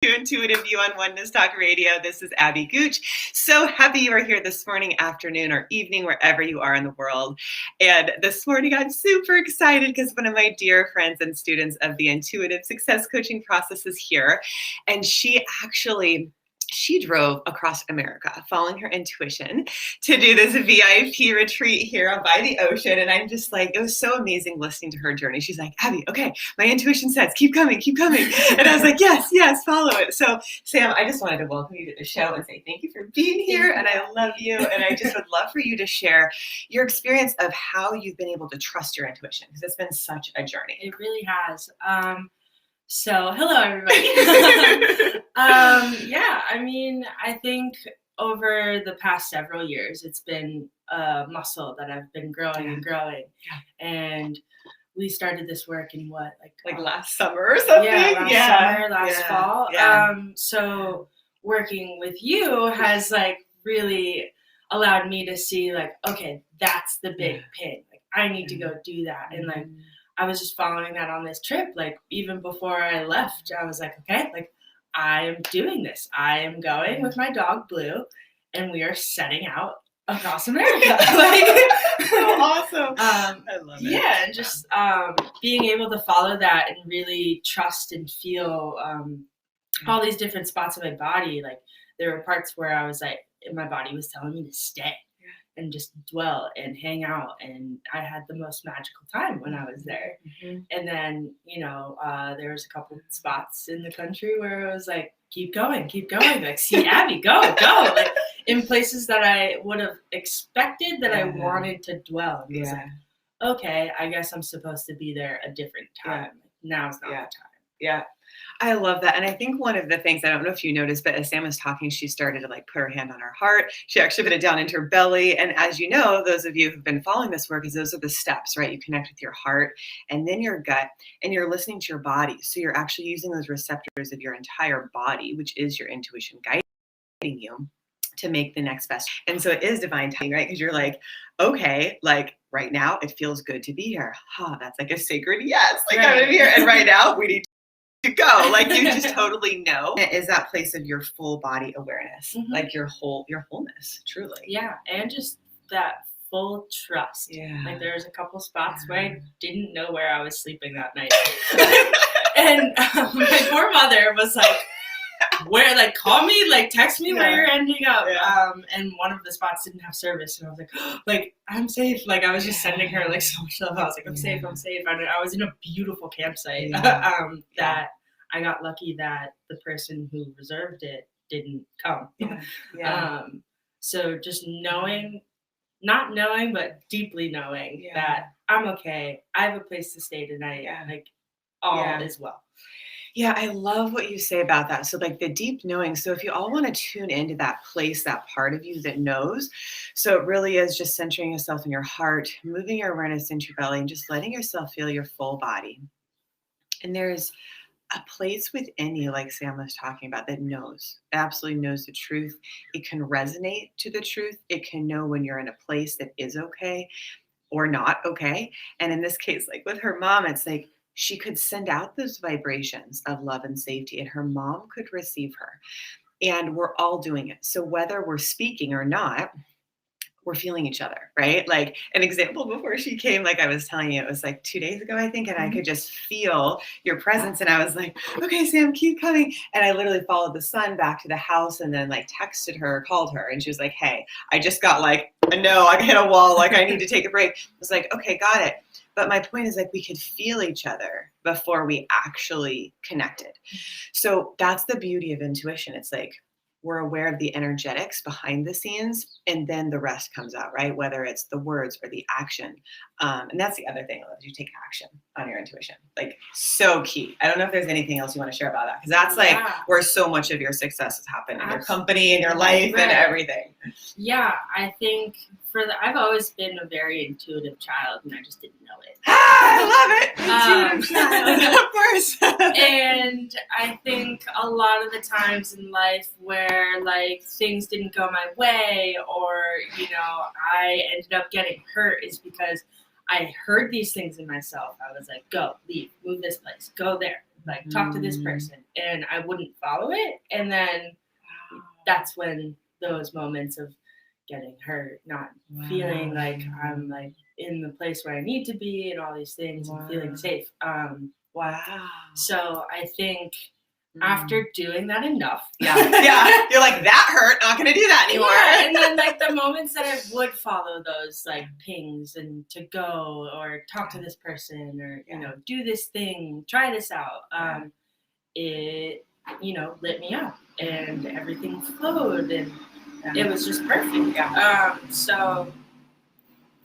to Intuitive You on Oneness Talk Radio. This is Abby Gooch. So happy you are here this morning, afternoon, or evening, wherever you are in the world. And this morning, I'm super excited because one of my dear friends and students of the intuitive success coaching process is here. And she drove across America following her intuition to do this VIP retreat here by the ocean. And I'm just like, it was so amazing listening to her journey. She's like, Abby, okay, my intuition says, keep coming. And I was like, yes, follow it. So Sam, I just wanted to welcome you to the show and say thank you for being here. And I love you. And I just would love for you to share your experience of how you've been able to trust your intuition, because it's been such a journey. It really has. So hello, everybody. I think over the past several years, it's been a muscle that I've been growing and growing. Yeah. And we started this work in like last summer or something? Last fall. Yeah. So working with you has really allowed me to see okay, that's the big pin. I need to go do that. And I was just following that on this trip. Even before I left, I was like, okay, I am doing this. I am going with my dog Blue, and we are setting out across America. So awesome. I love it. Yeah, and just being able to follow that and really trust and feel all these different spots of my body. There were parts where I was my body was telling me to stay. And just dwell and hang out. And I had the most magical time when I was there. Mm-hmm. And then, there was a couple of spots in the country where I was keep going. See, Abby, go. In places that I would have expected that I wanted to dwell. And it was okay, I guess I'm supposed to be there a different time. Now's not the time. Yeah. I love that. And I think one of the things, I don't know if you noticed, but as Sam was talking, she started to put her hand on her heart. She actually put it down into her belly. And as you know, those of you who've been following this work, those are the steps, right? You connect with your heart and then your gut, and you're listening to your body. So you're actually using those receptors of your entire body, which is your intuition guiding you to make the next best. And so it is divine timing, right? Because you're okay, right now it feels good to be here. That's a sacred yes. I'm here. And right now we need to go. You just totally know. It is that place of your full body awareness, your wholeness, truly. Yeah, and just that full trust. Yeah. There's a couple spots where I didn't know where I was sleeping that night. And my poor mother was where, call me, text me where you're ending up. Yeah. And one of the spots didn't have service, and I was I'm safe. I was just sending her so much love. I was I'm safe. And I was in a beautiful campsite that I got lucky that the person who reserved it didn't come. Yeah. So just not knowing, but deeply knowing that I'm okay. I have a place to stay tonight. All is well. Yeah, I love what you say about that. So the deep knowing. So if you all want to tune into that place, that part of you that knows. So it really is just centering yourself in your heart, moving your awareness into your belly, and just letting yourself feel your full body. And there's a place within you, like Sam was talking about, that absolutely knows the truth. It can resonate to the truth. It can know when you're in a place that is okay or not okay. And in this case, with her mom, it's she could send out those vibrations of love and safety, and her mom could receive her. And we're all doing it. So whether we're speaking or not, we're feeling each other, right? An example before she came, I was telling you, it was 2 days ago, I think, and I could just feel your presence. And I was okay, Sam, keep coming. And I literally followed the sun back to the house and then texted her, called her. And she was hey, I just got no, I hit a wall. I need to take a break. I was okay, got it. But my point is we could feel each other before we actually connected. So that's the beauty of intuition. It's we're aware of the energetics behind the scenes, and then the rest comes out, right? Whether it's the words or the action. And that's the other thing, you take action on your intuition. So key. I don't know if there's anything else you want to share about that, because that's where so much of your success has happened in your company and your life and everything. Yeah, I think I've always been a very intuitive child, and I just didn't know it. I love it. Intuitive child, of course. And I think a lot of the times in life where things didn't go my way, or I ended up getting hurt, is because I heard these things in myself. I was go, leave, move this place, go there, like talk to this person, and I wouldn't follow it. And then that's when those moments of getting hurt, not feeling like I'm like in the place where I need to be and all these things and feeling safe. So I think after doing that enough. You're like, that hurt, not going to do that anymore. And then like the moments that I would follow those like pings and to go or talk to this person or, you know, do this thing, try this out. It, you know, lit me up and everything flowed and it was just perfect. So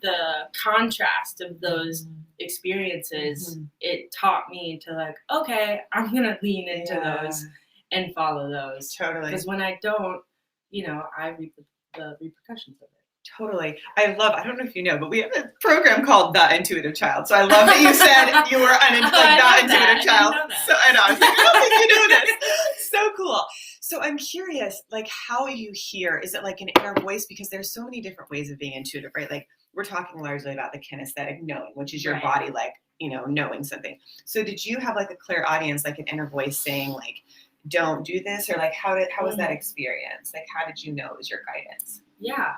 the contrast of those experiences, it taught me to like, okay, I'm going to lean into those and follow those. Totally. Because when I don't, you know, I reap the repercussions of it. Totally. I don't know if you know, but we have a program called The Intuitive Child. So I love that you said you were not intuitive child. So I know. I was like, I don't think you know this. So cool. So I'm curious, like how you hear, is it like an inner voice? Because there's so many different ways of being intuitive, right? Like we're talking largely about the kinesthetic knowing, which is your body, like, you know, knowing something. So did you have like a clear audience, like an inner voice saying like, don't do this? Or like, how was that experience? Like, how did you know it was your guidance? Yeah.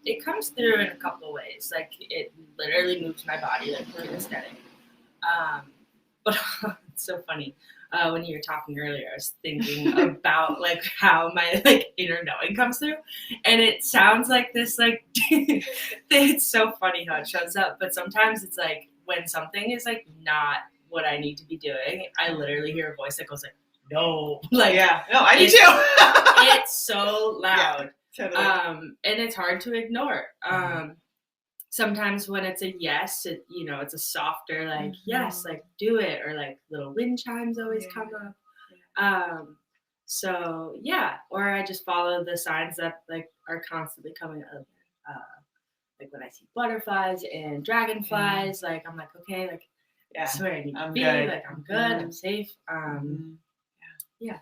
It comes through in a couple of ways. Like it literally moves my body like kinesthetic. But it's so funny. When you were talking earlier, I was thinking about like how my like inner knowing comes through, and it sounds like this like it's so funny how it shows up. But sometimes it's like when something is like not what I need to be doing, I literally hear a voice that goes like, "No, like no, I do too." It's so loud, totally. And it's hard to ignore. Sometimes when it's a yes, you know, it's a softer like yes, like do it, or like little wind chimes always come up. So yeah, or I just follow the signs that like are constantly coming up. Like when I see butterflies and dragonflies, like I'm like, okay, like that's where I need to be. Good. Like I'm good, I'm safe. Yeah.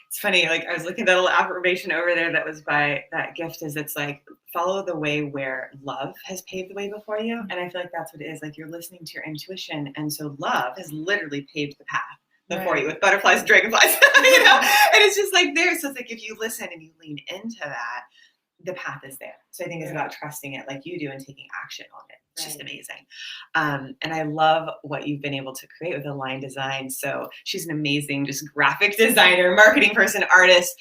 It's funny, like I was looking at that little affirmation over there that was by that gift is it's like follow the way where love has paved the way before you. And I feel like that's what it is. Like you're listening to your intuition. And so love has literally paved the path before you with butterflies and dragonflies, you know? And it's just like there. So it's like if you listen and you lean into that, the path is there. So I think it's about trusting it like you do and taking action on it. It's just amazing. And I love what you've been able to create with Align Design. So she's an amazing just graphic designer, marketing person, artist.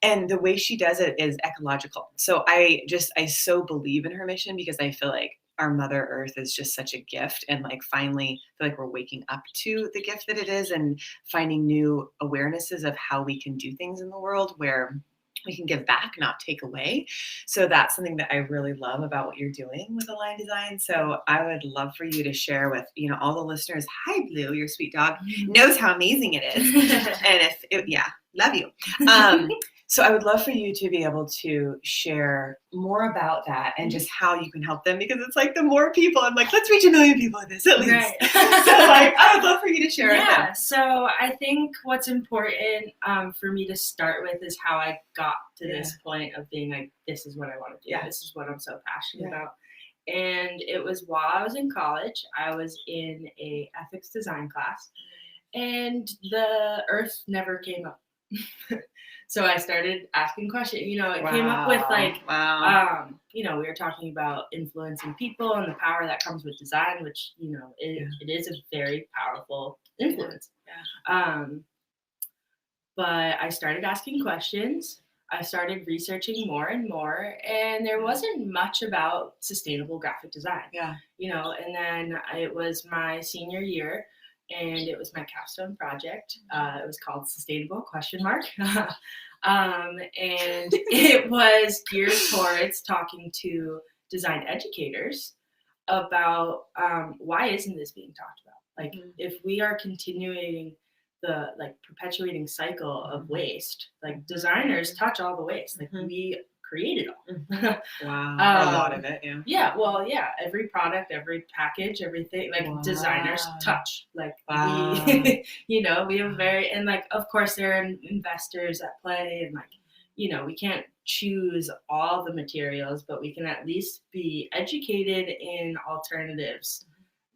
And the way she does it is ecological. So I so believe in her mission because I feel like our Mother Earth is just such a gift. And like finally feel like we're waking up to the gift that it is and finding new awarenesses of how we can do things in the world where we can give back, not take away. So that's something that I really love about what you're doing with Align Design. So I would love for you to share with, you know, all the listeners. Hi, Blue, your sweet dog knows how amazing it is. And love you. So I would love for you to be able to share more about that and just how you can help them, because it's like the more people, I'm like, let's reach 1 million people in this at least. Right. So like, I would love for you to share with them. Yeah, so I think what's important for me to start with is how I got to this point of being like, this is what I want to do. This is what I'm so passionate about. And it was while I was in college, I was in a ethics design class and the earth never came up. So I started asking questions, you know, it came up with like, you know, we were talking about influencing people and the power that comes with design, which, you know, it is a very powerful influence. But I started asking questions. I started researching more and more, and there wasn't much about sustainable graphic design. You know, and then it was my senior year, and it was my capstone project. It was called Sustainable ? And it was geared towards talking to design educators about why isn't this being talked about? Like, if we are continuing the like perpetuating cycle of waste, like designers touch all the waste, like we created all. A lot of it. Every product, every package, everything, like designers touch, like we you know, we have and like of course there are investors at play, and like, you know, we can't choose all the materials, but we can at least be educated in alternatives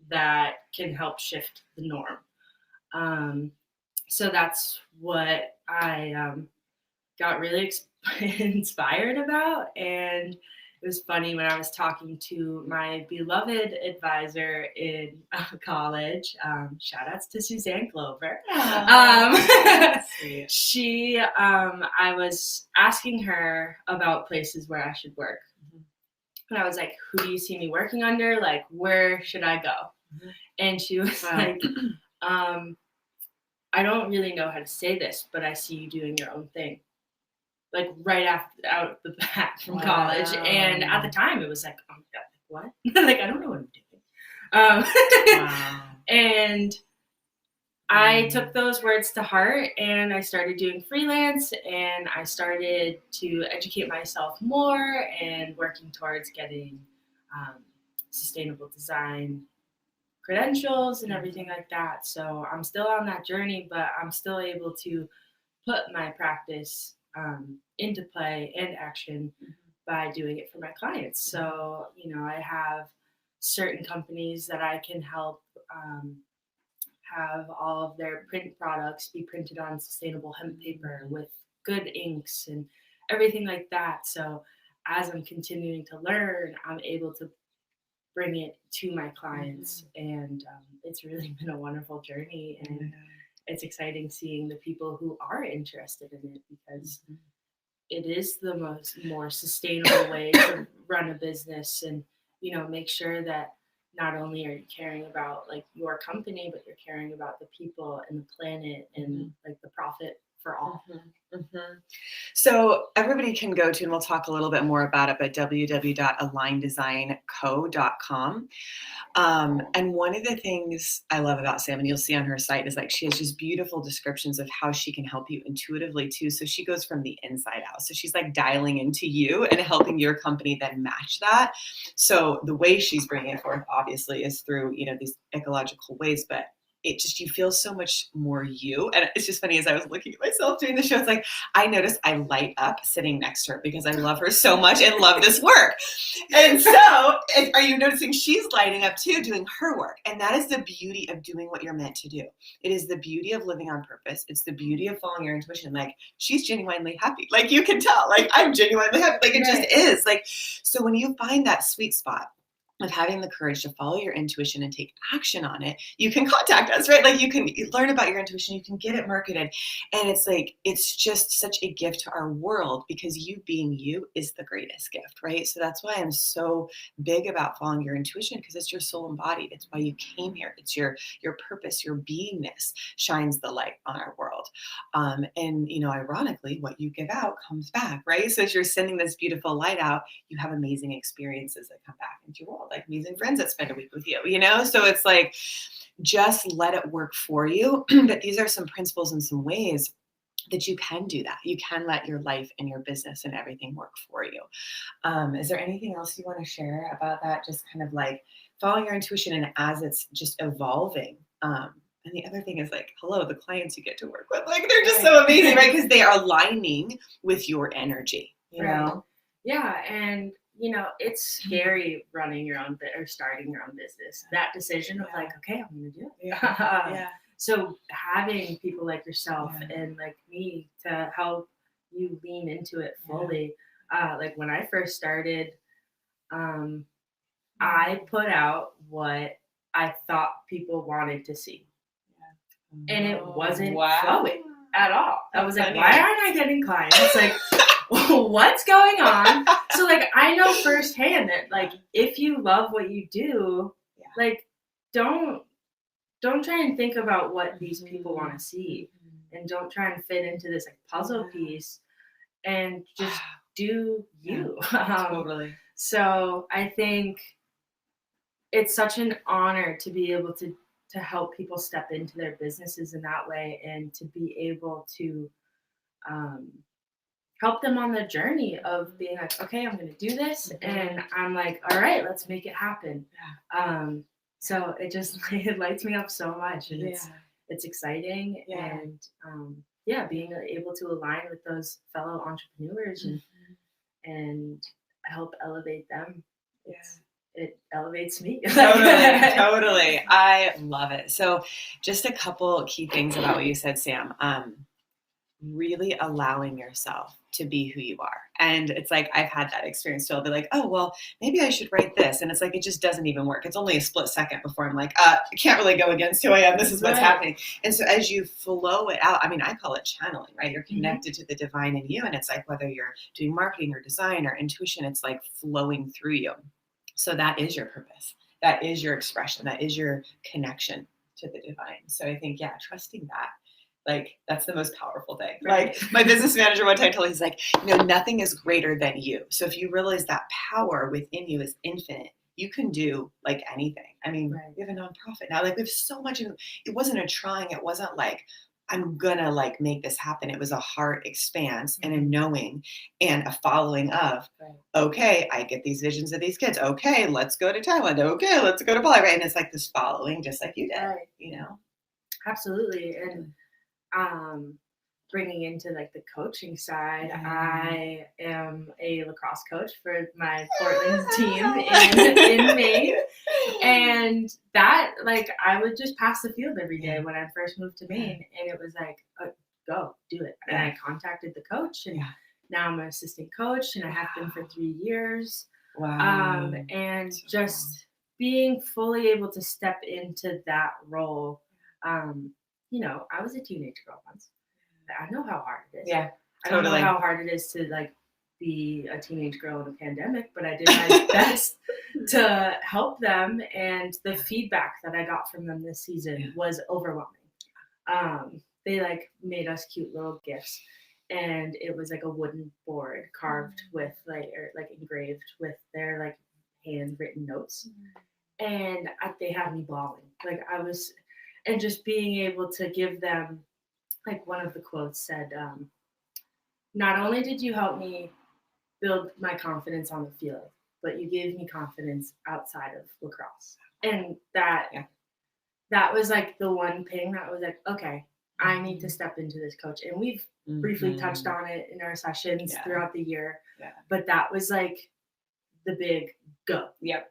that can help shift the norm. So that's what I got really inspired about. And it was funny when I was talking to my beloved advisor in college. Shout outs to Suzanne Glover. She, I was asking her about places where I should work. And I was like, who do you see me working under? Like, where should I go? And she was like, I don't really know how to say this, but I see you doing your own thing. Like right out the bat from college. And at the time it was like, oh my God, what? Like, I don't know what I'm doing. And I took those words to heart, and I started doing freelance, and I started to educate myself more and working towards getting sustainable design credentials and everything like that. So I'm still on that journey, but I'm still able to put my practice into play and action by doing it for my clients. So, I have certain companies that I can help have all of their print products be printed on sustainable hemp paper with good inks and everything like that. So as I'm continuing to learn, I'm able to bring it to my clients. And it's really been a wonderful journey. And it's exciting seeing the people who are interested in it, because it is the more sustainable way to run a business and, make sure that not only are you caring about like your company, but you're caring about the people and the planet and like the profit for all. So everybody can go to, and we'll talk a little bit more about it, but www.aligndesignco.com. And one of the things I love about Sam, and you'll see on her site, is like she has just beautiful descriptions of how she can help you intuitively too. So she goes from the inside out. So she's like dialing into you and helping your company then match that. So the way she's bringing it forth, obviously, is through, these ecological ways, but it just, you feel so much more you. And it's just funny, as I was looking at myself doing the show, it's like, I noticed I light up sitting next to her because I love her so much and love this work. And so are you noticing she's lighting up too, doing her work? And that is the beauty of doing what you're meant to do. It is the beauty of living on purpose. It's the beauty of following your intuition. Like, she's genuinely happy. Like, you can tell, like, I'm genuinely happy. Like, it just is. Like, so when you find that sweet spot of having the courage to follow your intuition and take action on it, you can contact us, right? Like, you can learn about your intuition, you can get it marketed. And it's like, it's just such a gift to our world, because you being you is the greatest gift, right? So that's why I'm so big about following your intuition, because it's your soul embodied. It's why you came here. It's your purpose, your beingness shines the light on our world. And, ironically, what you give out comes back, right? So as you're sending this beautiful light out, you have amazing experiences that come back into your world, like amazing friends that spend a week with you, So it's like, just let it work for you. But these are some principles and some ways that you can do that. You can let your life and your business and everything work for you. Is there anything else you want to share about that? Just kind of like following your intuition and as it's just evolving. And the other thing is like, hello, the clients you get to work with, like, they're just so amazing, right? Because they are aligning with your energy, you know? Yeah. And it's scary running your own or starting your own business. That decision of like, okay, I'm going to do it. So having people like yourself and like me to help you lean into it fully. Like when I first started, I put out what I thought people wanted to see. And it wasn't flowing at all. I was like, why aren't I getting clients? Like, what's going on? So like, I know firsthand that like, if you love what you do, like, don't try and think about what these people want to see, and don't try and fit into this like puzzle piece, and just do you. Totally. So I think it's such an honor to be able to help people step into their businesses in that way, and to be able to help them on the journey of being like, okay, I'm going to do this. And I'm like, all right, let's make it happen. So it just, it lights me up so much, and it's exciting. And being able to align with those fellow entrepreneurs and help elevate them. it elevates me. Totally. I love it. So just a couple key things about what you said, Sam. Really allowing yourself to be who you are. And it's like, I've had that experience too. I'll be like, oh, well, maybe I should write this. And it's like, it just doesn't even work. It's only a split second before I'm like, I can't really go against who I am. This is what's happening. And so as you flow it out, I mean, I call it channeling, right? You're connected to the divine in you. And it's like, whether you're doing marketing or design or intuition, it's like flowing through you. So that is your purpose. That is your expression. That is your connection to the divine. So I think, trusting that. Like, that's the most powerful thing. Right. Like, my business manager one time told me, he's like, nothing is greater than you. So if you realize that power within you is infinite, you can do like anything. I mean, we have a nonprofit now. Like, we have so much. It wasn't a trying. It wasn't like, I'm going to like make this happen. It was a heart expanse and a knowing and a following of, okay, I get these visions of these kids. Okay, let's go to Thailand. Okay, let's go to Bali. Right. And it's like this following, just like you did, Absolutely. And bringing into like the coaching side, I am a lacrosse coach for my Portland team in Maine, and that, like, I would just pass the field every day when I first moved to Maine, and it was like, go do it. And I contacted the coach, and now I'm an assistant coach, and I have been for 3 years. And just being fully able to step into that role. I was a teenage girl once. I know how hard it is. Yeah, I don't know how hard it is to like be a teenage girl in a pandemic, but I did my best to help them. And the feedback that I got from them this season was overwhelming. They like made us cute little gifts, and it was like a wooden board carved with like engraved with their like handwritten notes, and they had me bawling. Like and just being able to give them, like, one of the quotes said, not only did you help me build my confidence on the field, but you gave me confidence outside of lacrosse. And that was like the one thing that was like, okay, I need to step into this coach. And we've briefly touched on it in our sessions throughout the year. But that was like the big go. Yep.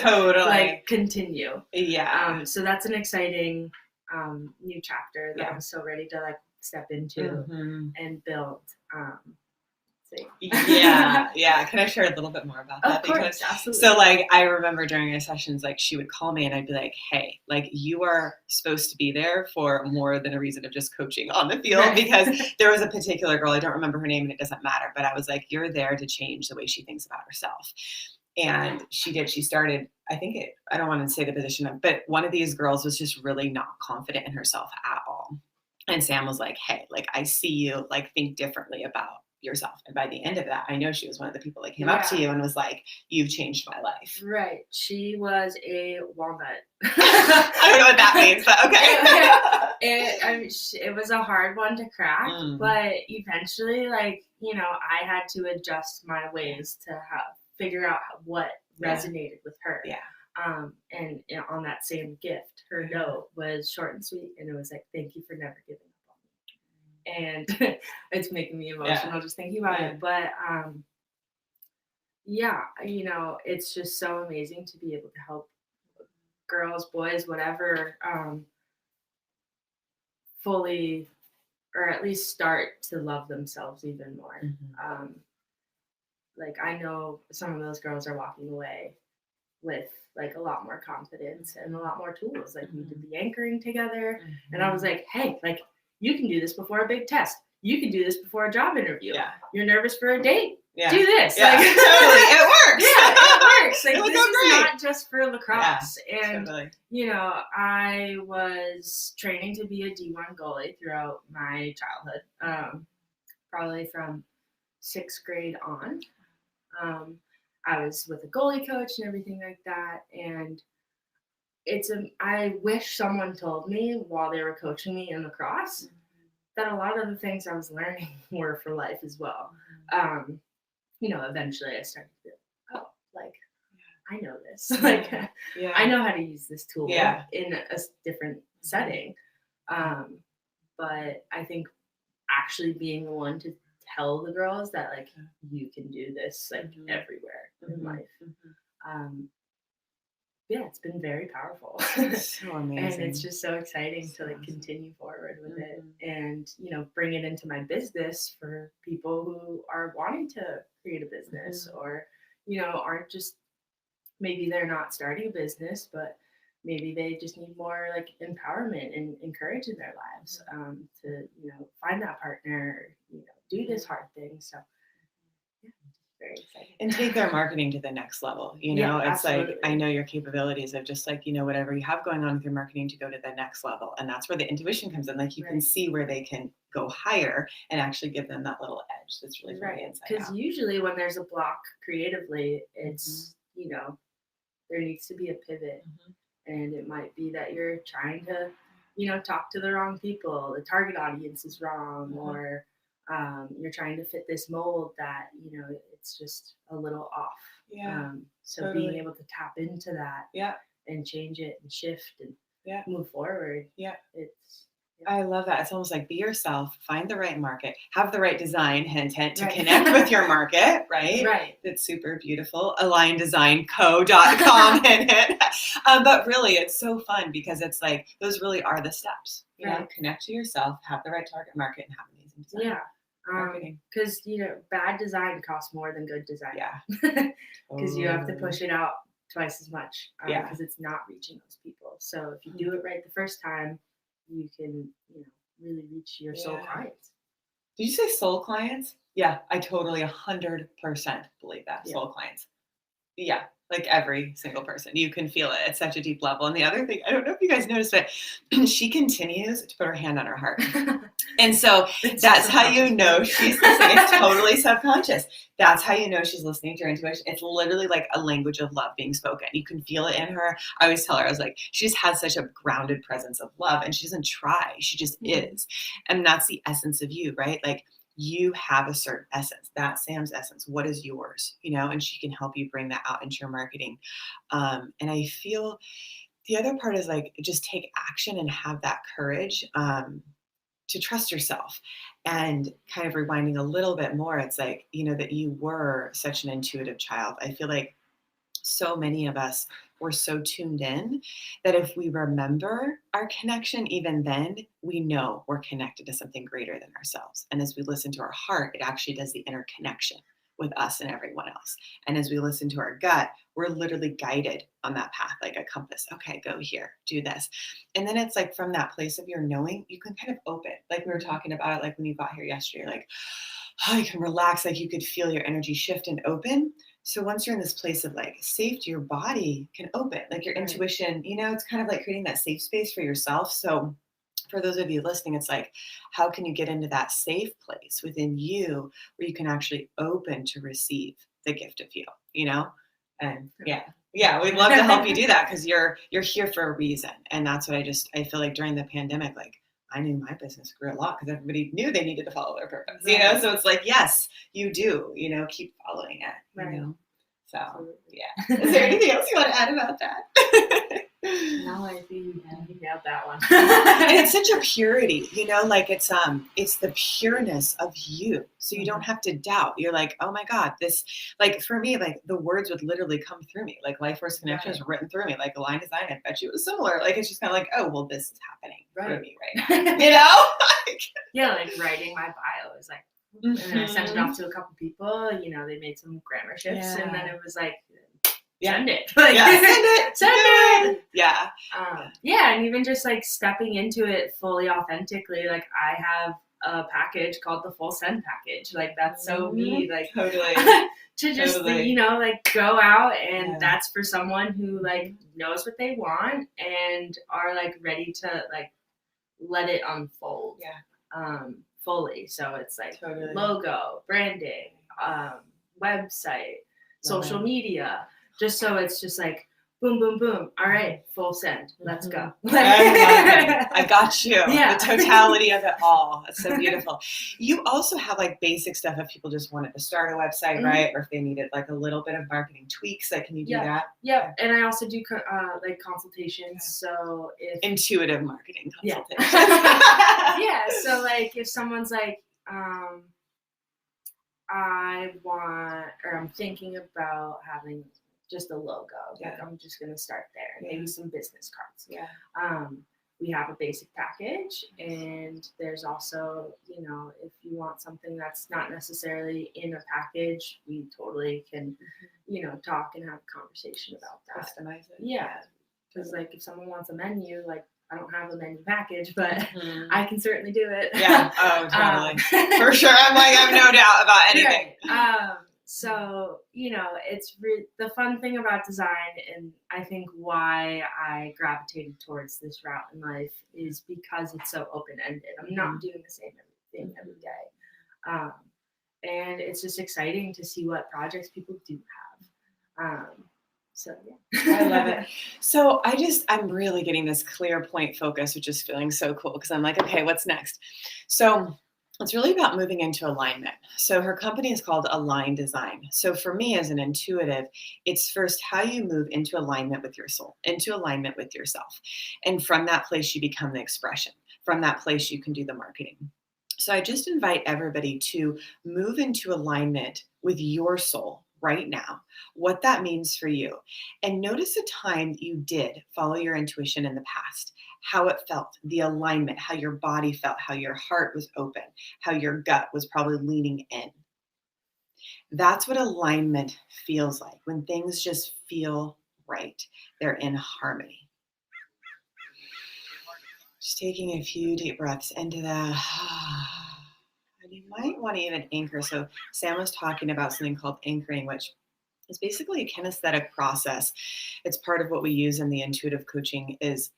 Totally. Like, continue. Yeah. So that's an exciting new chapter that I'm so ready to like step into and build. Yeah. Can I share a little bit more about that? Of course, absolutely. So like, I remember during our sessions, like, she would call me and I'd be like, hey, like, you are supposed to be there for more than a reason of just coaching on the field. Because there was a particular girl, I don't remember her name and it doesn't matter, but I was like, you're there to change the way she thinks about herself. And she did. She started, I don't want to say the position, but one of these girls was just really not confident in herself at all. And Sam was like, hey, like, I see you, like, think differently about yourself. And by the end of that, I know she was one of the people that came up to you and was like, you've changed my life. Right. She was a walnut. I don't know what that means, but okay. It was a hard one to crack, but eventually, like, I had to adjust my ways to figure out what resonated with her. And on that same gift, her note was short and sweet, and it was like, thank you for never giving up on me. And it's making me emotional just thinking about it. But it's just so amazing to be able to help girls, boys, whatever, fully, or at least start to love themselves even more. Like, I know some of those girls are walking away with like a lot more confidence and a lot more tools. Like, we did the anchoring together, and I was like, hey, like, you can do this before a big test. You can do this before a job interview. You're nervous for a date. Do this. Like, totally. It works. It works. Like, this is not just for lacrosse. And, I was training to be a D1 goalie throughout my childhood, probably from 6th grade on. I was with a goalie coach and everything like that. And I wish someone told me while they were coaching me in lacrosse that a lot of the things I was learning were for life as well. Eventually I started to be like, oh, like, I know this. Like, I know how to use this tool in a different setting. But I think actually being the one to tell the girls that, like, you can do this, like, everywhere in life. it's been very powerful. So amazing. And it's just so exciting to like continue forward with it and, bring it into my business for people who are wanting to create a business or, aren't just, maybe they're not starting a business, but maybe they just need more like empowerment and encourage in their lives to, find that partner, do this hard thing. So very exciting. And take their marketing to the next level. It's absolutely. like, I know your capabilities of just like, whatever you have going on with your marketing to go to the next level. And that's where the intuition comes in. Like you can see where they can go higher and actually give them that little edge. That's really very inside out. Because usually when there's a block creatively, it's, there needs to be a pivot. And it might be that you're trying to, talk to the wrong people. The target audience is wrong or you're trying to fit this mold that, it's just a little off. So totally. Being able to tap into that and change it and shift and move forward. I love that. It's almost like be yourself, find the right market, have the right design, hint, to connect with your market, right? Right. It's super beautiful. AlignDesignCo.com, hint. But really, it's so fun because it's like, those really are the steps. You know, connect to yourself, have the right target market, and have amazing design. Because, bad design costs more than good design. Because you have to push it out twice as much because it's not reaching those people. So if you do it right the first time, you can, really reach your soul clients. Did you say soul clients? Yeah, I totally 100% believe that. Soul clients. Yeah, like every single person. You can feel it at such a deep level. And the other thing, I don't know if you guys noticed, but she continues to put her hand on her heart. And so that's how you know she's listening. It's totally subconscious. That's how you know she's listening to her intuition. It's literally like a language of love being spoken. You can feel it in her. I always tell her, I was like, she just has such a grounded presence of love and she doesn't try. She just is. And that's the essence of you, right? Like you have a certain essence. That's Sam's essence. What is yours? And she can help you bring that out into your marketing. And I feel the other part is like, just take action and have that courage. To trust yourself and kind of rewinding a little bit more. It's like, that you were such an intuitive child. I feel like so many of us were so tuned in that if we remember our connection, even then we know we're connected to something greater than ourselves. And as we listen to our heart, it actually does the interconnection with us and everyone else. And as we listen to our gut, we're literally guided on that path, like a compass. Okay, go here, do this. And then it's like from that place of your knowing, you can kind of open, like we were talking about it, like when you got here yesterday, like, oh, you can relax, like you could feel your energy shift and open. So once you're in this place of like safety, your body can open, like your intuition, it's kind of like creating that safe space for yourself. So for those of you listening, it's like, how can you get into that safe place within you where you can actually open to receive the gift of you, And we'd love to help you do that because you're here for a reason. And that's what I feel like during the pandemic, like I knew my business grew a lot because everybody knew they needed to follow their purpose, So it's like, yes, you do, keep following it, So, Is there anything else you want to add about that? No, I think you nailed that one. And it's such a purity, like it's the pureness of you. So you don't have to doubt. You're like, oh my God, this, like for me, like the words would literally come through me. Like Life Force Connection is written through me. Like Align Design, I bet you it was similar. Like it's just kind of like, oh, well, this is happening through me right now. Like writing my bio is like, and then I sent it off to a couple people, they made some grammar shifts and then it was like, send it. Like, send it. Yeah. And even just like stepping into it fully authentically, like I have a package called the Full Send package. Like that's so me, like totally to just like go out and that's for someone who like knows what they want and are like ready to like let it unfold. Fully. So it's like logo, branding, website, social media. Just so it's just like boom, boom, boom. All right, full send. Let's go. I got you. The totality of it all. That's so beautiful. You also have like basic stuff if people just wanted to start a website, right? Or if they needed like a little bit of marketing tweaks, like can you do that? Yeah, and I also do like consultations. So if intuitive marketing consultation. So like if someone's like, I'm thinking about having just a logo. Yeah. Like I'm just going to start there. And maybe some business cards. Yeah. We have a basic package, and there's also, you know, if you want something that's not necessarily in a package, we totally can, you know, talk and have a conversation about that. Customize it. Yeah. Because like if someone wants a menu, like I don't have a menu package, but I can certainly do it. Yeah. Oh, totally. For sure. I'm like, I have no doubt about anything. Right. So, you know, it's the fun thing about design, and I think why I gravitated towards this route in life is because it's so open-ended. I'm not doing the same thing every day. And it's just exciting to see what projects people do have. So, yeah. I love it. So I'm really getting this clear point focus, which is feeling so cool because I'm like, okay, what's next? So it's really about moving into alignment. So her company is called Align Design. So for me as an intuitive, it's first how you move into alignment with your soul, into alignment with yourself. And from that place, you become the expression. From that place, you can do the marketing. So I just invite everybody to move into alignment with your soul right now, what that means for you. And notice a time that you did follow your intuition in the past, how it felt, the alignment, how your body felt, how your heart was open, how your gut was probably leaning in. That's what alignment feels like, when things just feel right. They're in harmony. Just taking a few deep breaths into that. And you might want to even anchor. So Sam was talking about something called anchoring, which is basically a kinesthetic process. It's part of what we use in the intuitive coaching. Is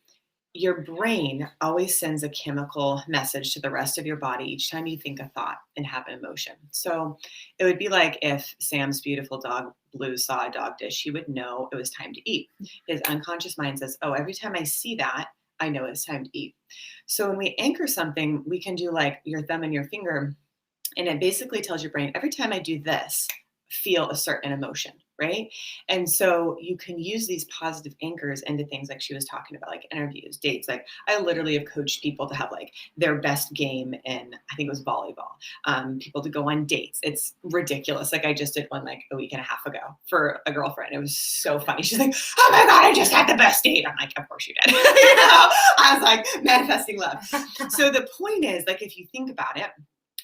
your brain always sends a chemical message to the rest of your body each time you think a thought and have an emotion. So it would be like if Sam's beautiful dog Blue saw a dog dish, he would know it was time to eat. His unconscious mind says, oh, every time I see that, I know it's time to eat. So when we anchor something, we can do like your thumb and your finger, and it basically tells your brain, every time I do this, feel a certain emotion, right? And so you can use these positive anchors into things like she was talking about, like interviews, dates. Like I literally have coached people to have like their best game in, I think it was volleyball, people to go on dates. It's ridiculous. Like I just did one like a week and a half ago for a girlfriend. It was so funny. She's like, oh my God, I just had the best date. I'm like, of course you did. You know? I was like manifesting love. So the point is, like, if you think about it,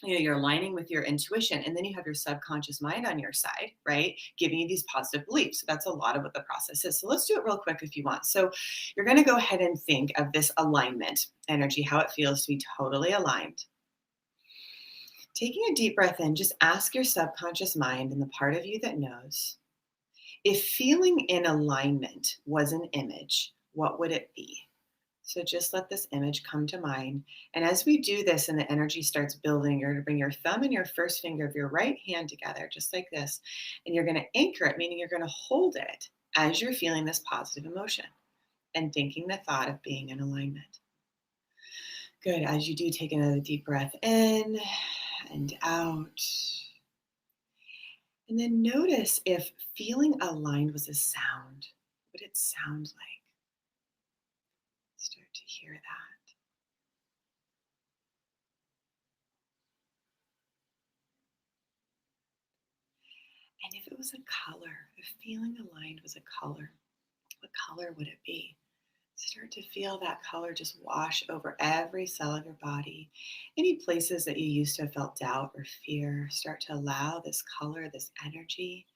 you know, you're aligning with your intuition, and then you have your subconscious mind on your side, right? Giving you these positive beliefs. So that's a lot of what the process is. So let's do it real quick if you want. So you're going to go ahead and think of this alignment energy, how it feels to be totally aligned. Taking a deep breath in, just ask your subconscious mind and the part of you that knows, if feeling in alignment was an image, what would it be? So just let this image come to mind. And as we do this and the energy starts building, you're going to bring your thumb and your first finger of your right hand together, just like this. And you're going to anchor it, meaning you're going to hold it as you're feeling this positive emotion and thinking the thought of being in alignment. Good. As you do, take another deep breath in and out. And then notice if feeling aligned was a sound, what it sounds like. Start to hear that. And if it was a color, if feeling aligned was a color, what color would it be? Start to feel that color just wash over every cell of your body. Any places that you used to have felt doubt or fear, start to allow this color, this energy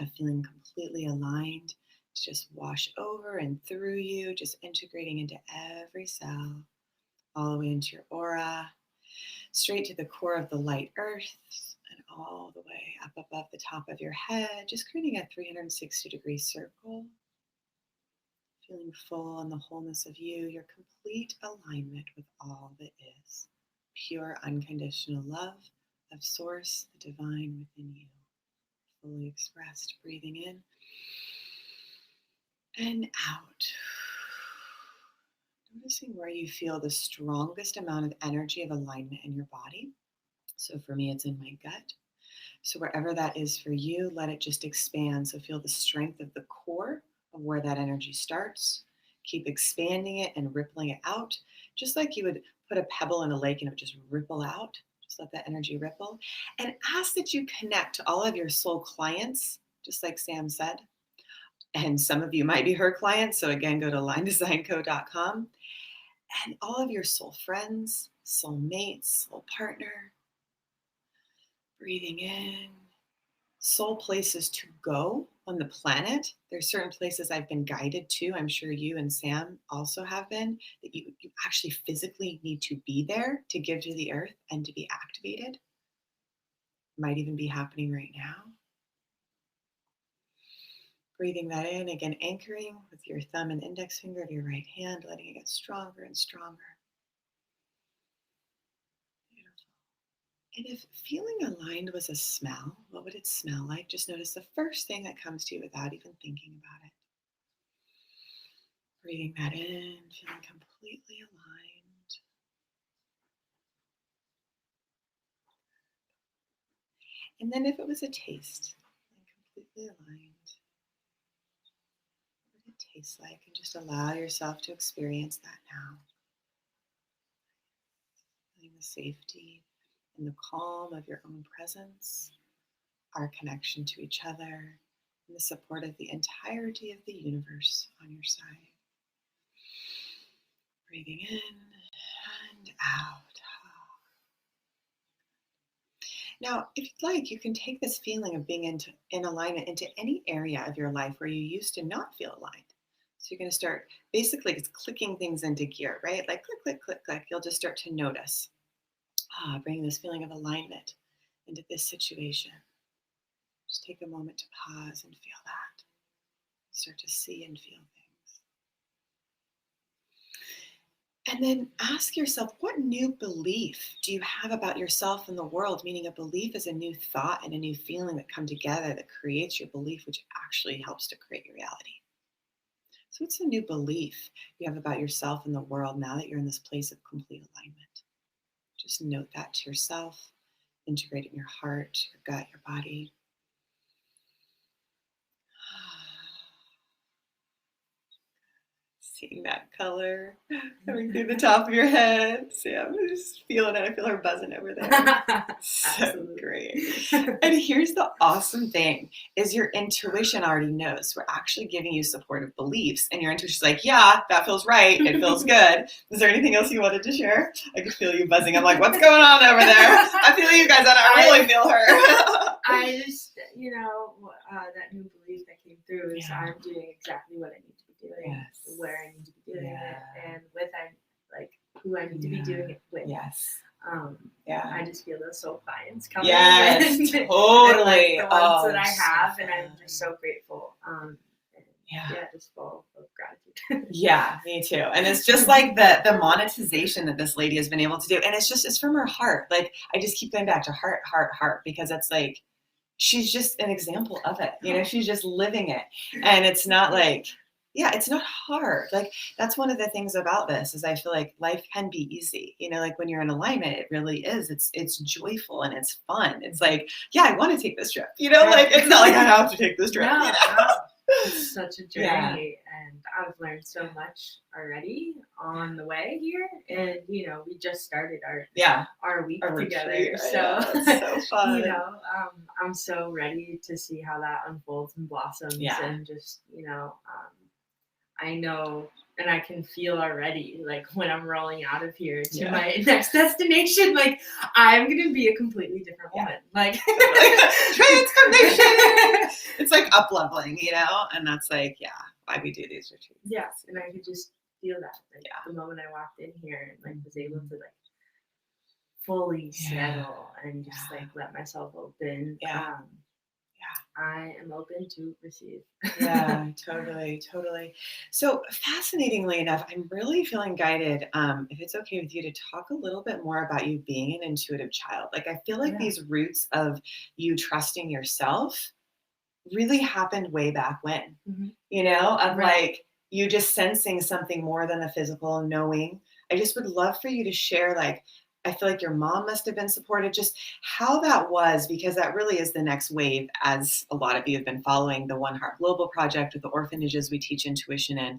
of feeling completely aligned to just wash over and through you, just integrating into every cell, all the way into your aura, straight to the core of the light earth, and all the way up above the top of your head, just creating a 360-degree circle, feeling full in the wholeness of you, your complete alignment with all that is, pure unconditional love of source, the divine within you, fully expressed, breathing in and out. Noticing where you feel the strongest amount of energy of alignment in your body. So for me, it's in my gut. So wherever that is for you, let it just expand. So feel the strength of the core of where that energy starts. Keep expanding it and rippling it out, just like you would put a pebble in a lake and it would just ripple out. Just let that energy ripple. And ask that you connect to all of your soul clients, just like Sam said, And some of you might be her clients. So again, go to linedesignco.com. And all of your soul friends, soul mates, soul partner, breathing in, soul places to go on the planet. There's certain places I've been guided to. I'm sure you and Sam also have been, that you actually physically need to be there to give to the earth and to be activated. Might even be happening right now. Breathing that in, again, anchoring with your thumb and index finger of your right hand, letting it get stronger and stronger. Beautiful. And if feeling aligned was a smell, what would it smell like? Just notice the first thing that comes to you without even thinking about it. Breathing that in, feeling completely aligned. And then if it was a taste, completely aligned, what would it taste like? And just allow yourself to experience that now. Feeling the safety and the calm of your own presence, our connection to each other, and the support of the entirety of the universe on your side. Breathing in and out. Now, if you'd like, you can take this feeling of being in alignment into any area of your life where you used to not feel aligned. So you're going to start, basically, it's clicking things into gear, right? Like click, click, click, click. You'll just start to notice. Bringing this feeling of alignment into this situation. Just take a moment to pause and feel that. Start to see and feel things. And then ask yourself, what new belief do you have about yourself and the world? Meaning a belief is a new thought and a new feeling that come together that creates your belief, which actually helps to create your reality. So what's a new belief you have about yourself and the world now that you're in this place of complete alignment? Just note that to yourself, integrate it in your heart, your gut, your body. Seeing that color coming through the top of your head. See, I'm just feeling it. I feel her buzzing over there. So great. And here's the awesome thing is your intuition already knows. We're actually giving you supportive beliefs. And your intuition's like, yeah, that feels right. It feels good. Is there anything else you wanted to share? I could feel you buzzing. I'm like, what's going on over there? I feel you guys, and I really feel her. I just, that new belief that came through is I'm doing exactly what I need to be doing, where I need to be doing it, and with who I need to be doing it with. I just feel those soul clients coming. Yes, totally. And, the ones that I have, and I'm just so grateful. Just full of gratitude. Yeah, me too. And it's just like the monetization that this lady has been able to do, and it's from her heart. Like I just keep going back to heart, because it's like she's just an example of it. She's just living it, and it's not like. Yeah, it's not hard. Like that's one of the things about this is I feel like life can be easy. Like when you're in alignment, it really is. It's joyful and it's fun. It's like, yeah, I want to take this trip. Like it's not like I have to take this trip. No, it's such a journey, and I've learned so much already on the way here. And we just started our week together, retreat. So it's so fun. I'm so ready to see how that unfolds and blossoms, and just I know, and I can feel already, like when I'm rolling out of here to my next destination, like I'm gonna be a completely different woman. Like transformation. It's like up leveling, and that's like why we do these retreats. Yes, and I could just feel that the moment I walked in here and was able to fully settle and just let myself open. I am open to receive. Totally. So fascinatingly enough, I'm really feeling guided, if it's okay with you, to talk a little bit more about you being an intuitive child. Like I feel like these roots of you trusting yourself really happened way back when, of like you just sensing something more than the physical knowing. I just would love for you to share I feel like your mom must have been supportive, just how that was, because that really is the next wave, as a lot of you have been following the One Heart Global Project with the orphanages we teach intuition in.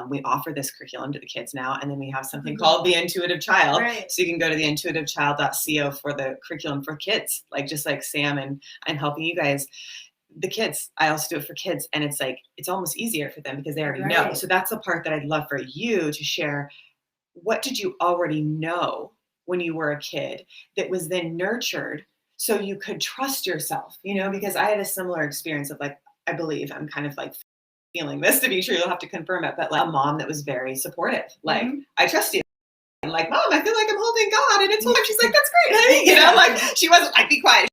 We offer this curriculum to the kids now, and then we have something called the Intuitive Child. Right. So you can go to the intuitivechild.co for the curriculum for kids, just like Sam and I'm helping you guys. the kids, I also do it for kids. And it's like, it's almost easier for them because they already know. So that's the part that I'd love for you to share. What did you already know when you were a kid that was then nurtured so you could trust yourself, because I had a similar experience of like, I believe I'm kind of like feeling this to be true. You'll have to confirm it, but like a mom that was very supportive. Like, I trust you. I'm like, Mom, I feel like I'm holding God. And it's time. She's like, that's great, honey. Like she wasn't like, be quiet.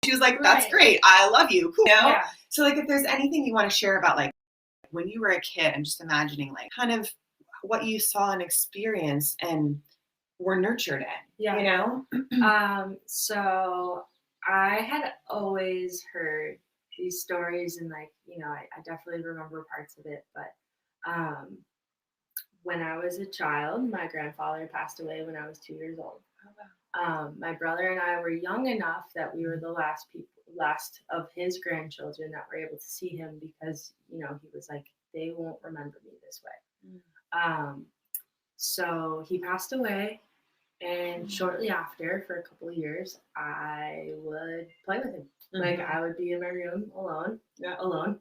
She was like, that's great. I love you. Cool. Yeah. So like, if there's anything you want to share about like when you were a kid, I'm just imagining like kind of what you saw and experienced and were nurtured in, So I had always heard these stories and like, I definitely remember parts of it, but when I was a child, my grandfather passed away when I was 2 years old. My brother and I were young enough that we were the last of his grandchildren that were able to see him because, he was like, they won't remember me this way. So he passed away, and shortly after, for a couple of years, I would play with him. Like I would be in my room alone. I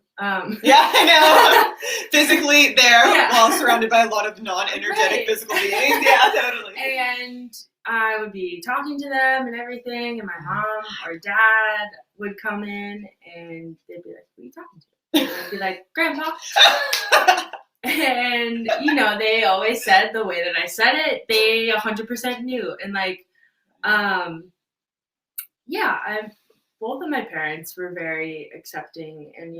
know. Physically there while surrounded by a lot of non-energetic physical beings. Yeah, totally. And I would be talking to them and everything, and my mom or dad would come in and they'd be like, "Who are you talking to?" And I'd be like, "Grandpa." And, they always said the way that I said it, they 100% knew. And like, both of my parents were very accepting and,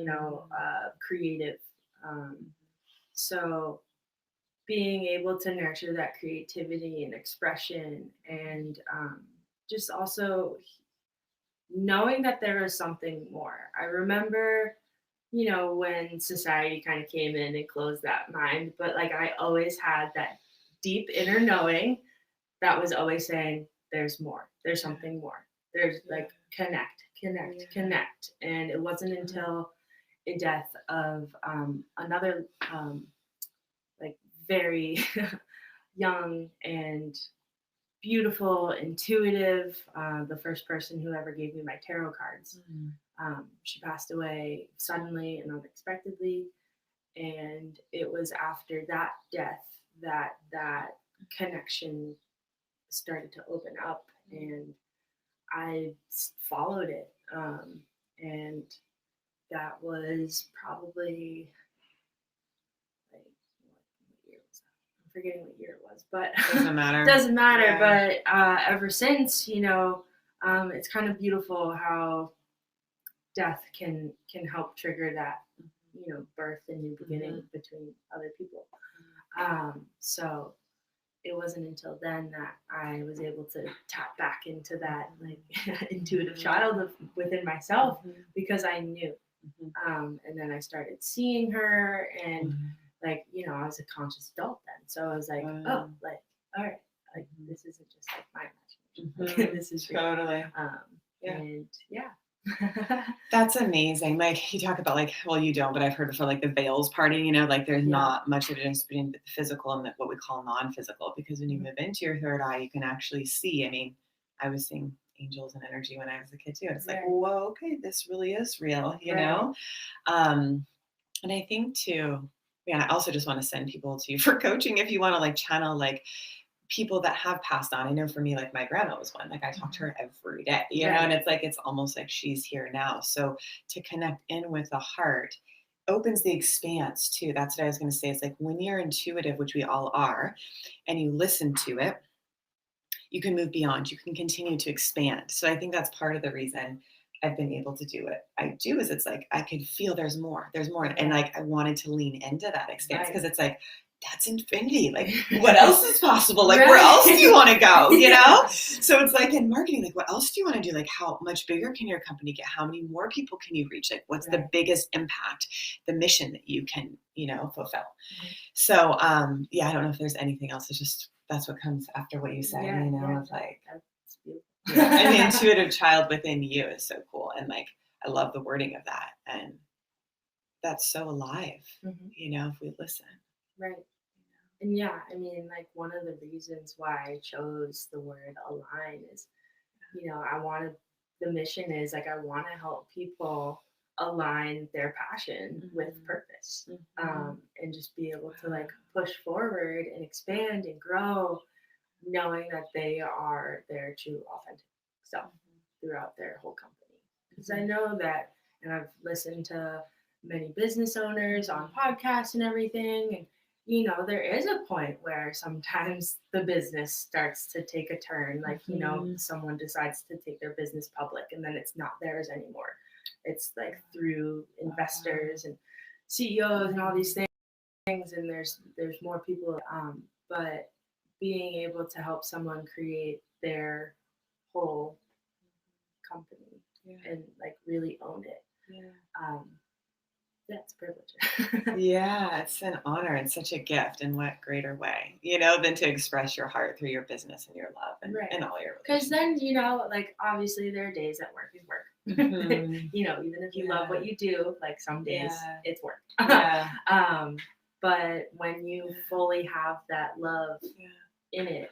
creative. So being able to nurture that creativity and expression and just also knowing that there was something more. I remember, when society kind of came in and closed that mind, but like I always had that deep inner knowing that was always saying, there's more, there's something more. There's like connect. And it wasn't until a death of another like very young and beautiful, intuitive, the first person who ever gave me my tarot cards. She passed away suddenly and unexpectedly. And it was after that death that connection started to open up, and I followed it. And that was probably like, what year was that? I'm forgetting what year it was, but doesn't matter. But ever since, it's kind of beautiful how death can help trigger that, birth and new beginning between other people. So it wasn't until then that I was able to tap back into that like intuitive child within myself because I knew. And then I started seeing her, and like, I was a conscious adult then. So I was like, oh, like, all right, like this isn't just like my imagination. This is real. Totally. And That's amazing. Like you talk about like, well, you don't, but I've heard before like the veils parting, like there's not much of a difference between the physical and what we call non-physical, because when you move into your third eye, you can actually see. I mean, I was seeing angels and energy when I was a kid too. And it's like, whoa, okay, this really is real, know? And I think too, I also just want to send people to you for coaching if you want to like channel like people that have passed on. I know for me, like my grandma was one, like I talk to her every day, know, and it's like, it's almost like she's here now. So to connect in with the heart opens the expanse too. That's what I was going to say. It's like when you're intuitive, which we all are, and you listen to it, you can move beyond, you can continue to expand. So I think that's part of the reason I've been able to do what I do is it's like, I could feel there's more. And like, I wanted to lean into that expanse because it's like, that's infinity. Like, what else is possible? Like, where else do you want to go? So it's like in marketing, like, what else do you want to do? Like, how much bigger can your company get? How many more people can you reach? Like, what's the biggest impact, the mission that you can, fulfill? So, I don't know if there's anything else. It's just, that's what comes after what you said, of like, and the intuitive child within you is so cool. And like, I love the wording of that. And that's so alive, if we listen. Right. And I mean, like one of the reasons why I chose the word align is, the mission is like, I want to help people align their passion with purpose, and just be able to like push forward and expand and grow, knowing that they are their true authentic self throughout their whole company. Because I know that, and I've listened to many business owners on podcasts and everything, and you know, there is a point where sometimes the business starts to take a turn, like, you know, someone decides to take their business public and then it's not theirs anymore. It's like through investors and CEOs and all these things, and there's more people, but being able to help someone create their whole company and like really own it. Yeah, it's a privilege. Yeah, it's an honor and such a gift. And what greater way, you know, than to express your heart through your business and your love and all your relationships. Because then, you know, like obviously there are days that work is work. You know, even if you love what you do, like some days it's work. But when you fully have that love in it,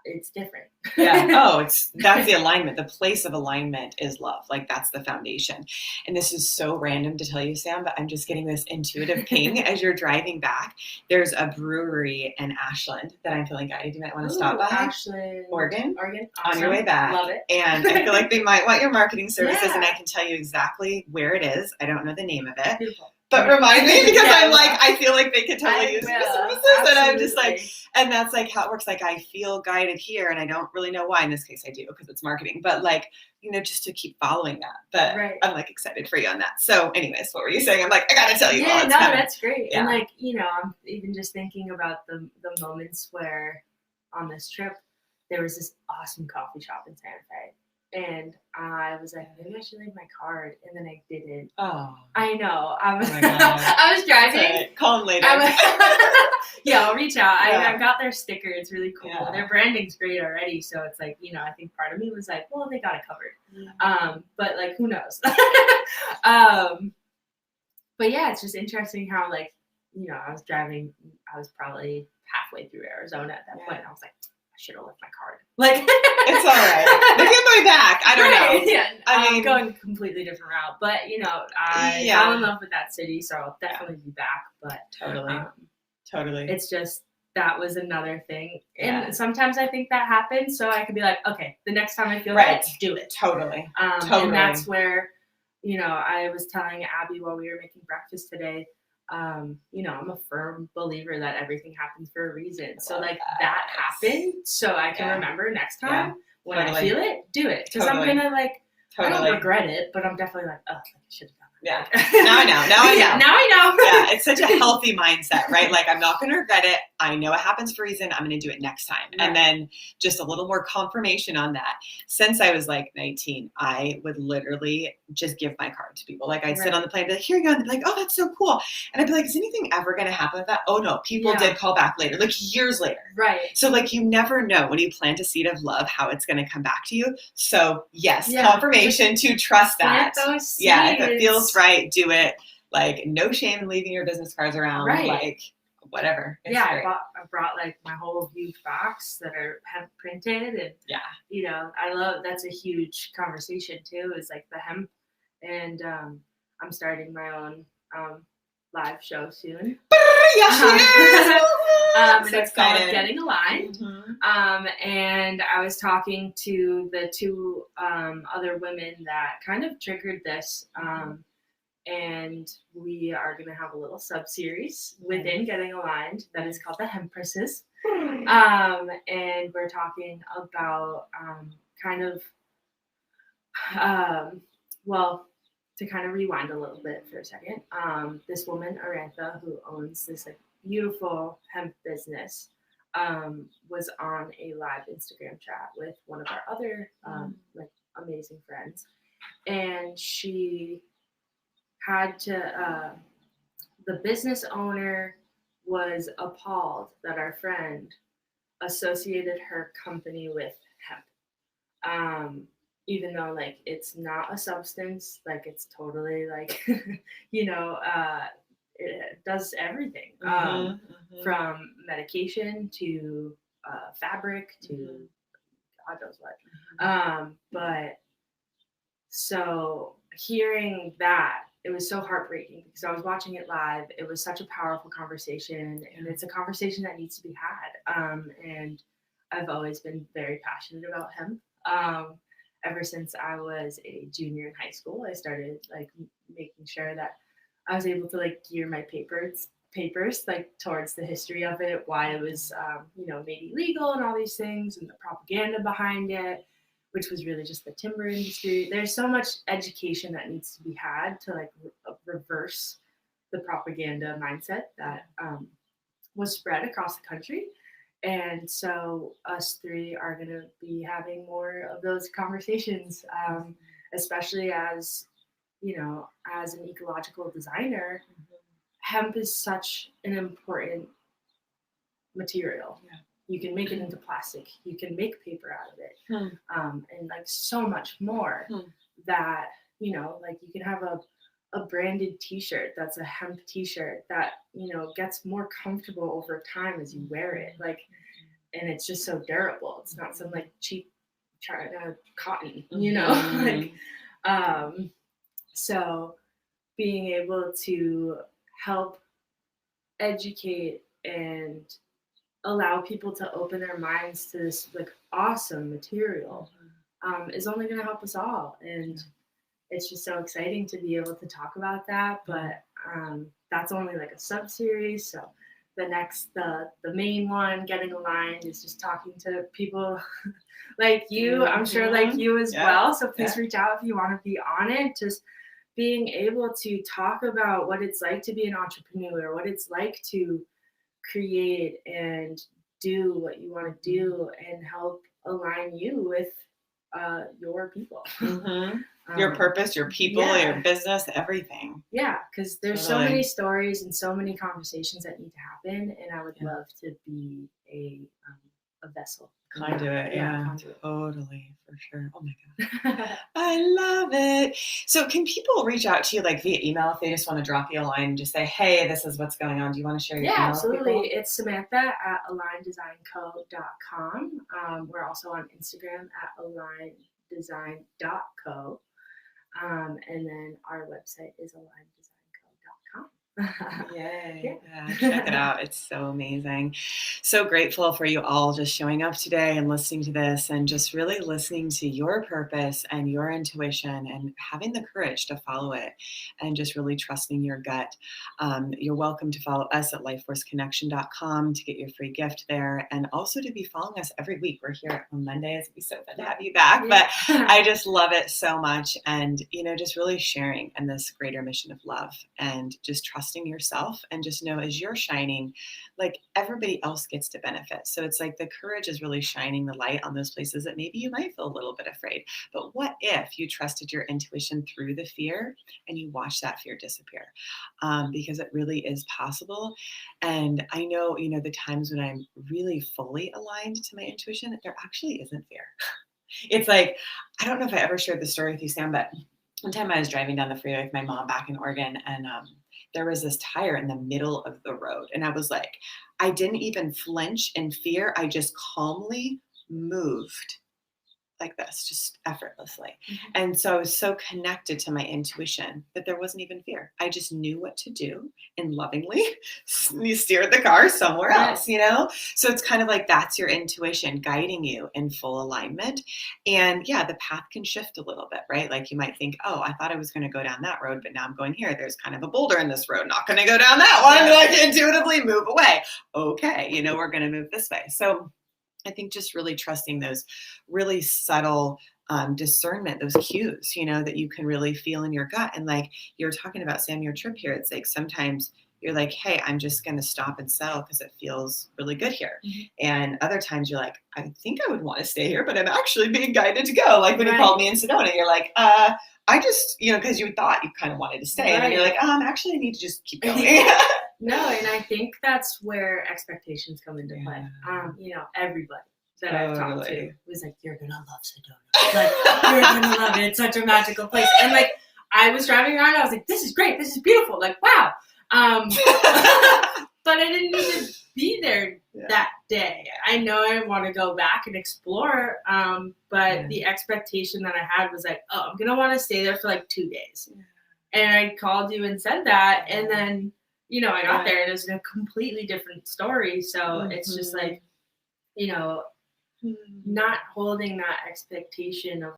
it's different. That's the alignment. The place of alignment is love. Like that's the foundation. And this is so random to tell you, Sam, but I'm just getting this intuitive ping as you're driving back. There's a brewery in Ashland that I'm feeling guided. You might want to stop by. Ashland, Oregon. Awesome. On your way back. Love it. And I feel like they might want your marketing services, and I can tell you exactly where it is. I don't know the name of it. Beautiful. But remind me, because I'm like, I feel like they could totally use your services. And I'm just like, and that's like how it works. Like I feel guided here, and I don't really know why. In this case, I do because it's marketing. But like, you know, just to keep following that. But I'm like excited for you on that. So, anyways, what were you saying? I'm like, I gotta tell you. Yeah, no, that's great. And like, you know, I'm even just thinking about the moments where on this trip there was this awesome coffee shop in Santa Fe. And I was like, maybe I should leave my card, and then I didn't. Oh, I know. I was driving. Right. Call them later. Yeah, I'll reach out. I got their sticker. It's really cool. Yeah. Their branding's great already. So it's like, you know, I think part of me was like, well, they got it covered. But like, who knows? But yeah, it's just interesting how like, you know, I was driving. I was probably halfway through Arizona at that point. And I was like, I should have left my card. Like, it's all right. Maybe on my back. I don't know. Yeah, I mean, going a completely different route. But you know, I fell in love with that city, so I'll definitely be back. But totally. It's just that was another thing, and sometimes I think that happens, so I could be like, okay, the next time I feel that, do it. Totally. And that's where, you know, I was telling Abby while we were making breakfast today. You know, I'm a firm believer that everything happens for a reason. So like that happened, so I can remember next time when I feel it, do it. Because I'm gonna like, I don't regret it, but I'm definitely like, oh, I should have done that. Yeah. Now I know. Now I know. Yeah, it's such a healthy mindset, right? Like I'm not going to regret it. I know it happens for a reason. I'm going to do it next time. Right. And then just a little more confirmation on that. Since I was like 19, I would literally just give my card to people. Like I'd sit on the plane and be like, here you go. And they'd be like, oh, that's so cool. And I'd be like, is anything ever going to happen with that? Oh no, people did call back later, like years later. Right. So like you never know when you plant a seed of love, how it's going to come back to you. So yes, confirmation to trust that. Yeah, if it feels right, do it. Like no shame in leaving your business cards around. Right. Like whatever. It's I brought like my whole huge box that are hemp printed, and you know, I love, that's a huge conversation too, is like the hemp. And I'm starting my own live show soon. And it's called Getting Aligned. And I was talking to the two other women that kind of triggered this. And we are going to have a little sub-series within Getting Aligned that is called the Hempresses. And we're talking about well, to kind of rewind a little bit for a second. This woman, Arantha, who owns this like beautiful hemp business, was on a live Instagram chat with one of our other like amazing friends. And she had to, the business owner was appalled that our friend associated her company with hemp. Even though like it's not a substance, like it's totally like, you know, it does everything, from medication to fabric to God knows what. But so hearing that it was so heartbreaking because I was watching it live. It was such a powerful conversation, and it's a conversation that needs to be had. And I've always been very passionate about hemp. Ever since I was a junior in high school, I started like making sure that I was able to like gear my papers like towards the history of it, why it was made illegal and all these things, and the propaganda behind it, which was really just the timber industry. There's so much education that needs to be had to like reverse the propaganda mindset that was spread across the country. And so us three are going to be having more of those conversations, especially as, as an ecological designer. Hemp is such an important material. Yeah. You can make it into plastic. You can make paper out of it. And like so much more that, like you can have a branded t-shirt that's a hemp t-shirt that, gets more comfortable over time as you wear it. Like, and it's just so durable. It's not some like cheap China cotton, like, so being able to help educate and allow people to open their minds to this like awesome material is only going to help us all. And it's just so exciting to be able to talk about that. But that's only like a sub series. So the main one, getting aligned, is just talking to people like you. I'm sure like you as well. So please reach out if you want to be on it. Just being able to talk about what it's like to be an entrepreneur, what it's like to create and do what you want to do, and help align you with your people. Your purpose, your people, your business, everything. Yeah, because there's so many stories and so many conversations that need to happen, and I would love to be a vessel. Conduit, totally, for sure. Oh my God. I love it. So can people reach out to you like via email if they just want to drop you a line and just say, hey, this is what's going on? Do you want to share your email? Yeah, absolutely. It's Samantha at aligndesignco.com. We're also on Instagram at aligndesignco. And then our website is aligndesignco.com. Yay. Check it out. It's so amazing. So grateful for you all just showing up today and listening to this, and just really listening to your purpose and your intuition, and having the courage to follow it, and just really trusting your gut. You're welcome to follow us at lifeforceconnection.com to get your free gift there, and also to be following us every week. We're here on Mondays. It'd be so fun to have you back. But I just love it so much. And, just really sharing in this greater mission of love, and just trusting yourself, and just know as you're shining, like everybody else gets to benefit. So it's like the courage is really shining the light on those places that maybe you might feel a little bit afraid. But what if you trusted your intuition through the fear and you watch that fear disappear? Because it really is possible. And I know, the times when I'm really fully aligned to my intuition, there actually isn't fear. It's like, I don't know if I ever shared the story with you, Sam, but one time I was driving down the freeway with my mom back in Oregon, and there was this tire in the middle of the road. And I was like, I didn't even flinch in fear. I just calmly moved like this, just effortlessly. And so I was so connected to my intuition that there wasn't even fear. I just knew what to do, and lovingly you steered the car somewhere else, So it's kind of like that's your intuition guiding you in full alignment. And the path can shift a little bit, right? Like you might think, oh, I thought I was going to go down that road, but now I'm going here. There's kind of a boulder in this road. Not going to go down that one. Like intuitively move away. Okay, we're going to move this way. So I think just really trusting those really subtle discernment, those cues, that you can really feel in your gut. And like you're talking about, Sam, your trip here, it's like sometimes you're like, hey, I'm just going to stop and settle because it feels really good here. And other times you're like, I think I would want to stay here, but I'm actually being guided to go. Like when you called me in Sedona, you're like, I just, because you thought you kind of wanted to stay. And then you're like, actually I need to just keep going. No, and I think that's where expectations come into play. Everybody that I've talked to was like, you're going to love Sedona. Like, you're going to love it. It's such a magical place. And like, I was driving around, I was like, this is great. This is beautiful. Like, wow. But I didn't need to be there that day. I know I want to go back and explore. But the expectation that I had was like, oh, I'm going to want to stay there for like 2 days. And I called you and said that. And then, you know, I got there and it was a completely different story. So it's just like, you know, not holding that expectation of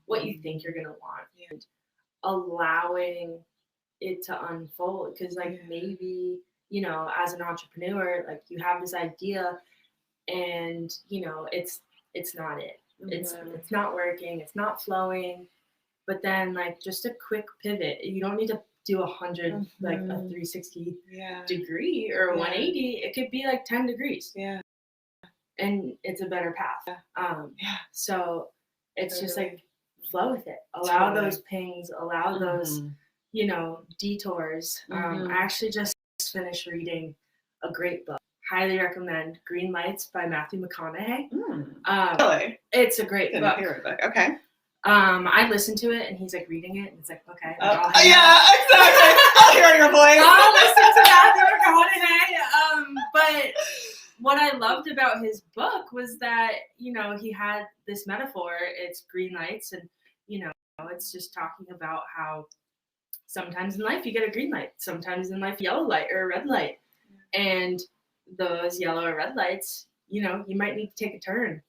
what you think you're going to want and allowing it to unfold. Because like maybe, you know, as an entrepreneur, like you have this idea and, you know, it's not it. It's not working. It's not flowing. But then like just a quick pivot. You don't need to do 100, like a 360 degree or 180. It could be like 10 degrees. Yeah. And it's a better path. So it's just like flow with it. Allow those pings, allow those, you know, detours. I actually just finished reading a great book. Highly recommend Green Lights by Matthew McConaughey. Really? It's a great book. Okay. I listened to it and he's like reading it and it's like, okay. Exactly. I'll hear your voice. I'll listen to Matthew McConaughey. But what I loved about his book was that, you know, he had this metaphor. It's green lights and, you know, it's just talking about how sometimes in life you get a green light, sometimes in life yellow light or a red light. And those yellow or red lights, you know, you might need to take a turn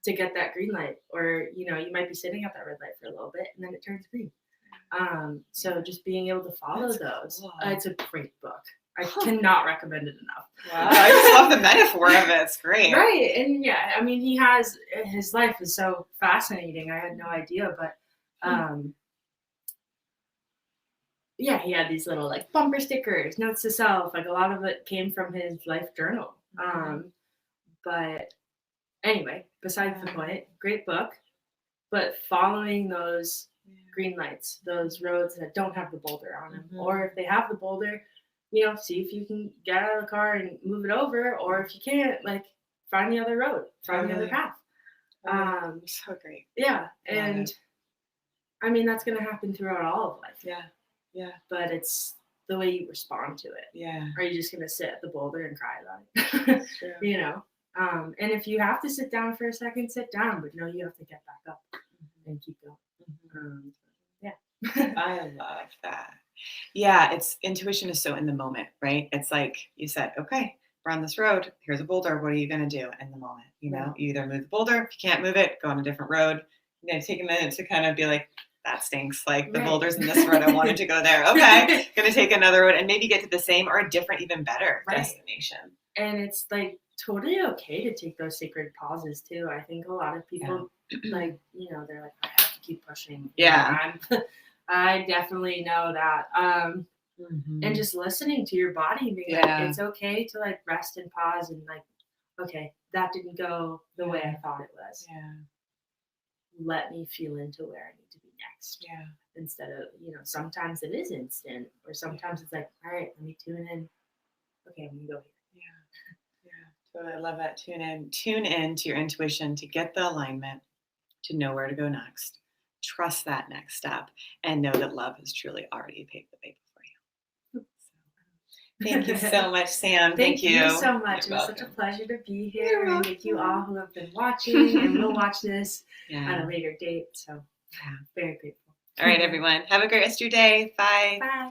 to get that green light, or, you know, you might be sitting at that red light for a little bit and then it turns green. So just being able to follow those. Cool. It's a great book. I cannot recommend it enough. Wow, I just love the metaphor of it. It's great. Right. And yeah, I mean, his life is so fascinating. I had no idea, but yeah, he had these little like bumper stickers, notes to self, like a lot of it came from his life journal. But anyway, besides the point, great book, but following those green lights, those roads that don't have the boulder on them, or if they have the boulder, you know, see if you can get out of the car and move it over, or if you can't, like, find the other road, find the other path. So great. Yeah, and I mean, that's going to happen throughout all of life. Yeah. But it's the way you respond to it. Yeah. Are you just going to sit at the boulder and cry about it? True. You know? And if you have to sit down for a second, sit down, but no, you have to get back up and keep going. I love that. Yeah, intuition is so in the moment, right? It's like you said, okay, we're on this road. Here's a boulder. What are you going to do in the moment? You know, you either move the boulder. If you can't move it, go on a different road. You know, take a minute to kind of be like, that stinks. Like the boulder's in this road. I wanted to go there. Okay, going to take another road and maybe get to the same or a different, even better destination. And it's like totally okay to take those sacred pauses too. I think a lot of people like, you know, they're like, I have to keep pushing. Yeah. I definitely know that. And just listening to your body, being like, it's okay to like rest and pause and like, okay, that didn't go the way I thought it was. Yeah. Let me feel into where I need to be next. Yeah. Instead of, you know, sometimes it is instant, or sometimes it's like, all right, let me tune in. Okay, I'm gonna go here. Yeah. Totally. I love that. Tune in to your intuition to get the alignment, to know where to go next. Trust that next step and know that love has truly already paved the way for you. Thank you so much, Sam. Thank you so much. It was such a pleasure to be here. And thank you all who have been watching and will watch this at a later date. So very grateful. All right, everyone. Have a great rest of your day. Bye. Bye.